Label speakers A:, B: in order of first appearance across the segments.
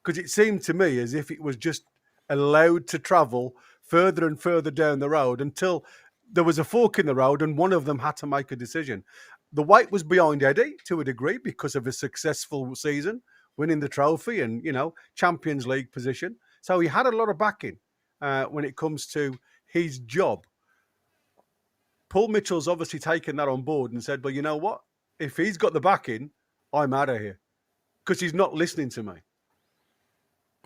A: because it seemed to me as if it was just allowed to travel further and further down the road until there was a fork in the road and one of them had to make a decision. The weight was behind Eddie to a degree because of a successful season, winning the trophy and, Champions League position. So he had a lot of backing when it comes to his job. Paul Mitchell's obviously taken that on board and said, well, you know what? If he's got the backing, I'm out of here because he's not listening to me.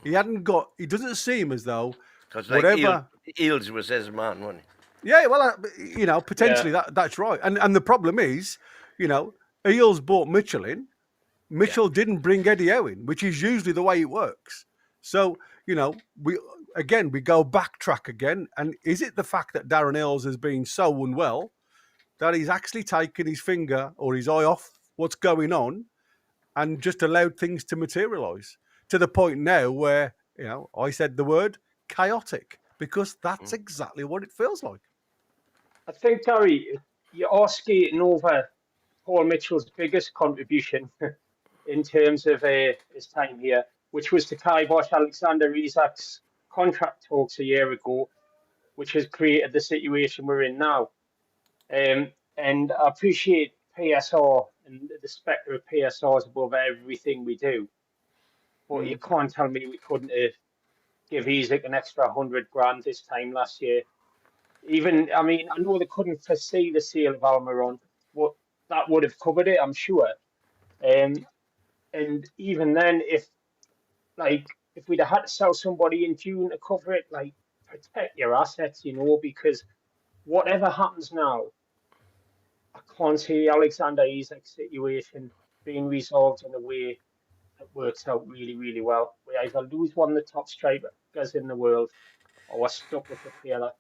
A: He doesn't seem as though whatever.
B: Eels was his man, wasn't he?
A: Yeah, well, potentially that's right. And the problem is, Eels brought Mitchell in. Mitchell didn't bring Eddie Howe in, which is usually the way it works. So, we go backtrack again. And is it the fact that Darren Eales has been so unwell that he's actually taken his finger or his eye off what's going on and just allowed things to materialise to the point now where, I said the word chaotic because that's exactly what it feels like.
C: I think, Gary, you are skating over Paul Mitchell's biggest contribution in terms of his time here, which was to kibosh Alexander Isak's contract talks a year ago, which has created the situation we're in now. And I appreciate PSR and the spectre of PSR is above everything we do. But you can't tell me we couldn't give Isak an extra 100 grand this time last year. I know they couldn't foresee the sale of Almiron, but that would have covered it, I'm sure. And even then, if we'd have had to sell somebody in June to cover it, protect your assets, because whatever happens now, I can't see Alexander Isak's situation being resolved in a way that works out really, really well. We either lose one of the top strikers in the world, or we're stuck with a player that,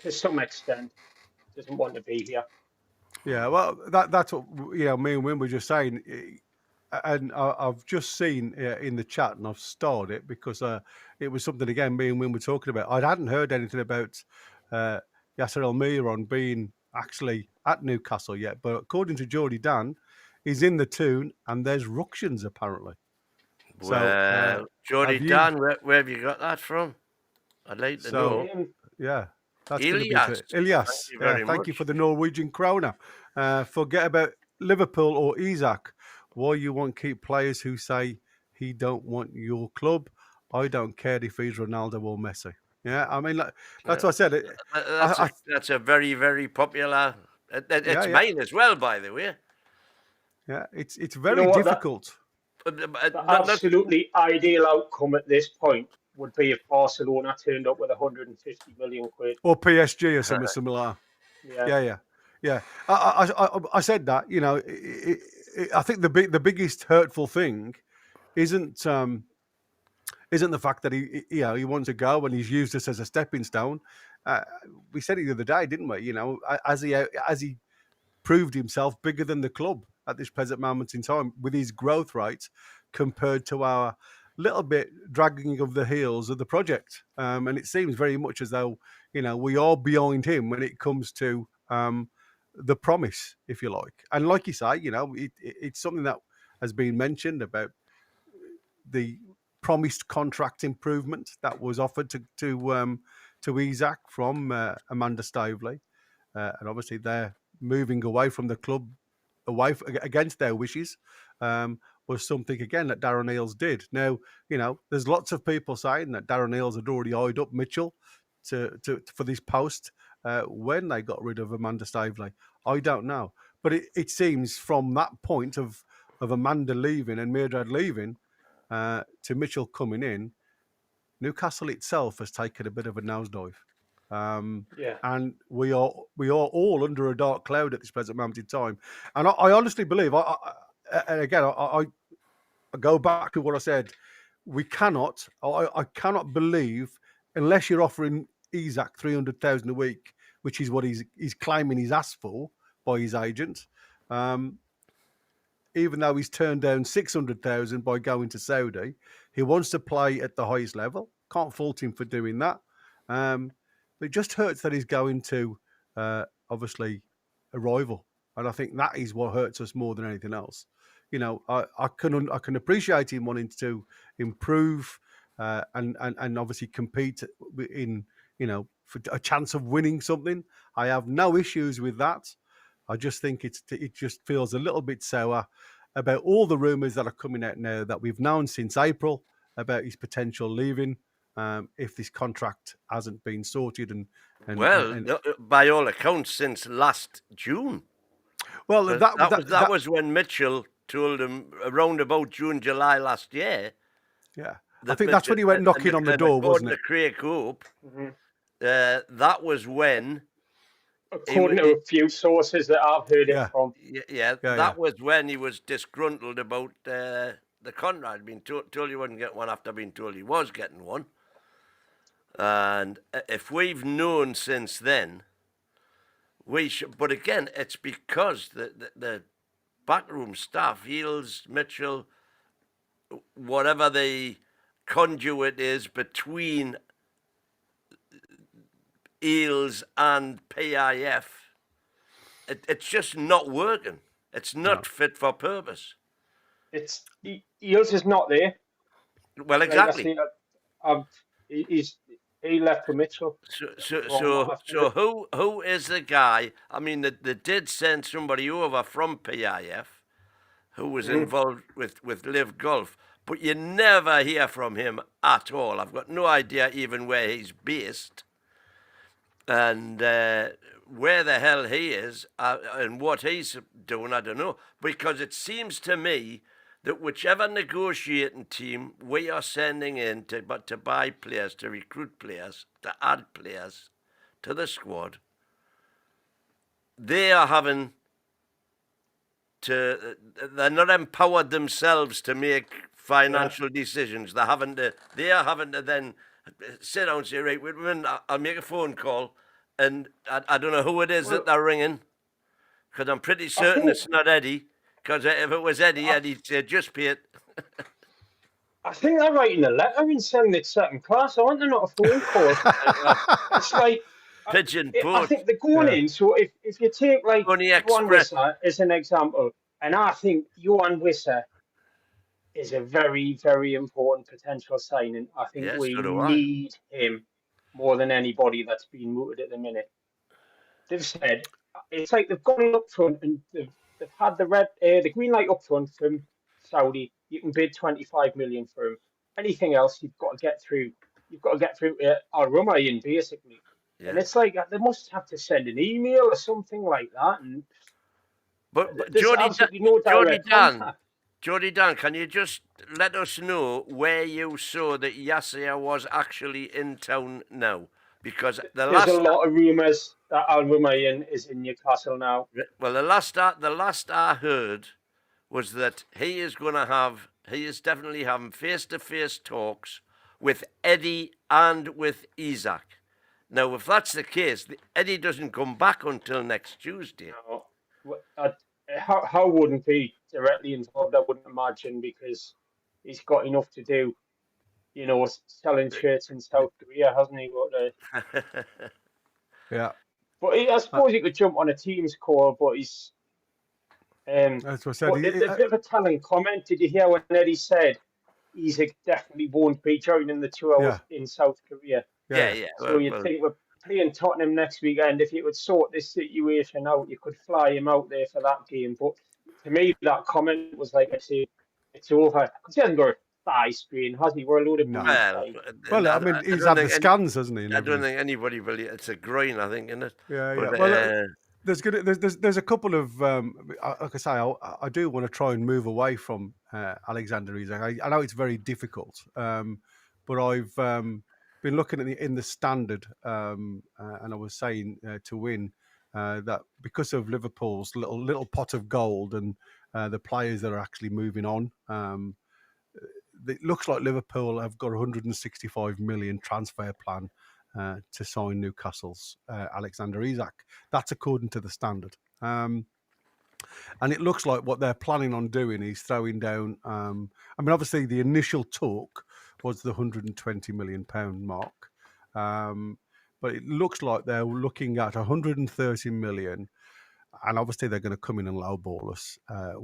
C: to some extent, doesn't want to be here.
A: Yeah, well, that's what me and Wim were just saying, and I've just seen in the chat, and I've starred it because it was something again me and Wim were talking about. I hadn't heard anything about Yasser Almiron being actually at Newcastle yet, but according to Geordie Dan, he's in the Toon, and there's ructions apparently.
B: Well, Geordie Dan, where have you got that from? I'd like to know.
A: Yeah. That's
B: Elias.
A: Thank you for the Norwegian krona. Forget about Liverpool or Isak. Why you won't keep players who say he don't want your club? I don't care if he's Ronaldo or Messi. Yeah, I mean, that's what I said.
B: That's a very, very popular. It's mine as well, by the way.
A: Yeah, it's very difficult.
C: The absolutely ideal outcome at this point would be if Barcelona turned up with 150 million quid.
A: Or PSG or something similar. Yeah. I said that, I think the biggest hurtful thing isn't the fact that he wants to go and he's used this as a stepping stone. We said it the other day, didn't we? As he proved himself bigger than the club at this present moment in time with his growth rate compared to our little bit dragging of the heels of the project. And it seems very much as though, we are behind him when it comes to the promise, if you like. And like you say, it's something that has been mentioned about the promised contract improvement that was offered to Isak from Amanda Staveley. And obviously they're moving away from the club, against their wishes. Was something, again, that Darren Eales did. Now, there's lots of people saying that Darren Eales had already eyed up Mitchell for this post when they got rid of Amanda Staveley. I don't know. But it seems from that point of Amanda leaving and Mairdad leaving to Mitchell coming in, Newcastle itself has taken a bit of a nosedive. And we are all under a dark cloud at this present moment in time. And I honestly believe, I go back to what I said. I cannot believe, unless you're offering Isak 300,000 a week, which is what he's claiming he's asked for by his agent, even though he's turned down 600,000 by going to Saudi. He wants to play at the highest level. Can't fault him for doing that. But it just hurts that he's going to, obviously, a rival. And I think that is what hurts us more than anything else. you know, I can appreciate him wanting to improve and obviously compete in, you know, for a chance of winning something. I have no issues with that. I just think it just feels a little bit sour about all the rumours that are coming out now that we've known since April about his potential leaving if this contract hasn't been sorted. And
B: by all accounts, since last June.
A: Well,
B: that was when Mitchell told him around about June, July last year.
A: Yeah, I think that's when he went knocking on the door, wasn't it?
B: Craig Hope, that was when.
C: According to a few sources that I've heard it from.
B: That was when he was disgruntled about the contract. Being told he wouldn't get one after being told he was getting one. And if we've known since then, we should. But again, it's because the backroom staff, Eales, Mitchell, whatever the conduit is between Eales and PIF, it's just not working. It's not fit for purpose.
C: Eales is not there.
B: Well, exactly.
C: He left for Mitchell.
B: So who is the guy? I mean, they did send somebody over from PIF who was involved with Live Golf, but you never hear from him at all. I've got no idea even where he's based. And where the hell he is and what he's doing, I don't know. Because it seems to me that whichever negotiating team we are sending in to buy players, to recruit players, to add players to the squad, they are having to. They're not empowered themselves to make financial decisions. They are having to then sit down and say, right, wait a minute, I'll make a phone call, and I don't know who it is that they're ringing, because I'm pretty certain it's not Eddie, because if it was Eddie, Eddie'd say, just pay it.
C: I think they're writing a letter and sending it second class. I want them not a phone call. It's like
B: pigeon post.
C: I think they're going in. So if you take like Johan Wissa as an example, and I think Johan Wissa is a very, very important potential signing. I think we need him more than anybody that's been mooted at the minute. They've said it's like they've gone up front and they've had the green light up front from Saudi. You can bid 25 million for him. Anything else, you've got to get through. You've got to get through Al-Rumayyan, basically. Yeah. And it's like they must have to send an email or something like that. And
B: but Jody Dan, can you just let us know where you saw that Yasser was actually in town now? Because there's
C: a lot of rumours that Al-Rumayyan is in Newcastle now.
B: Well, the last I heard was that he is definitely having face-to-face talks with Eddie and with Isak. Now, if that's the case, Eddie doesn't come back until next Tuesday.
C: No, Howe wouldn't be directly involved, I wouldn't imagine, because he's got enough to do, selling shirts in South Korea, hasn't he?
A: Yeah.
C: But I suppose he could jump on a Teams call, but he's...
A: That's what I said.
C: A bit of a telling comment. Did you hear when Eddie said Isak definitely won't be joining the tour in South Korea?
B: Yeah.
C: So you'd think we're playing Tottenham next weekend. If you would sort this situation out, you could fly him out there for that game. But to me, that comment was like, I say, it's over. Because he hasn't got a thigh sprain, has he? We're a load of
A: Well, I mean, he's had the scans, hasn't he?
B: I don't think anybody believes it's a groin, I think, isn't it?
A: Yeah. Well, there's a couple of like I say, I do want to try and move away from Alexander Isak. I know it's very difficult, but I've been looking at in the Standard, and I was saying to Win that because of Liverpool's little pot of gold and the players that are actually moving on, it looks like Liverpool have got 165 million transfer plan to sign Newcastle's Alexander Isak. That's according to the Standard. And it looks like what they're planning on doing is throwing down... obviously the initial talk was the £120 million mark. But it looks like they're looking at 130 million. and obviously they're going to come in and lowball us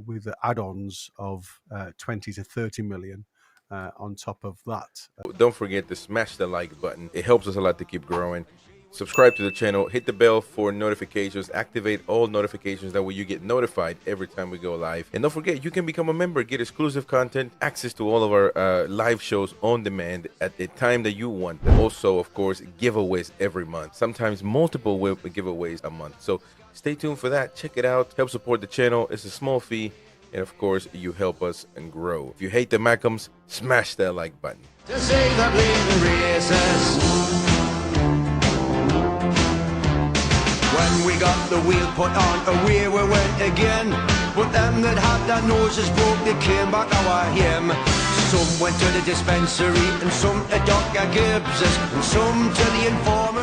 A: with add-ons of 20 to 30 million on top of that.
D: Don't forget to smash the like button. It helps us a lot to keep growing. Subscribe to the channel, hit the bell for notifications, activate all notifications, that way you get notified every time we go live. And don't forget, you can become a member, get exclusive content, access to all of our live shows on demand at the time that you want. Also, of course, giveaways every month, sometimes multiple giveaways a month. So stay tuned for that. Check it out. Help support the channel. It's a small fee. And of course, you help us and grow. If you hate the Mackhams, smash that like button.
E: To save the bleeding races. When we got the wheel put on, away we went again. But them that had their noses broke, they came back our him. Some went to the dispensary, and some to Dr. Gibbs's, and some to the informer.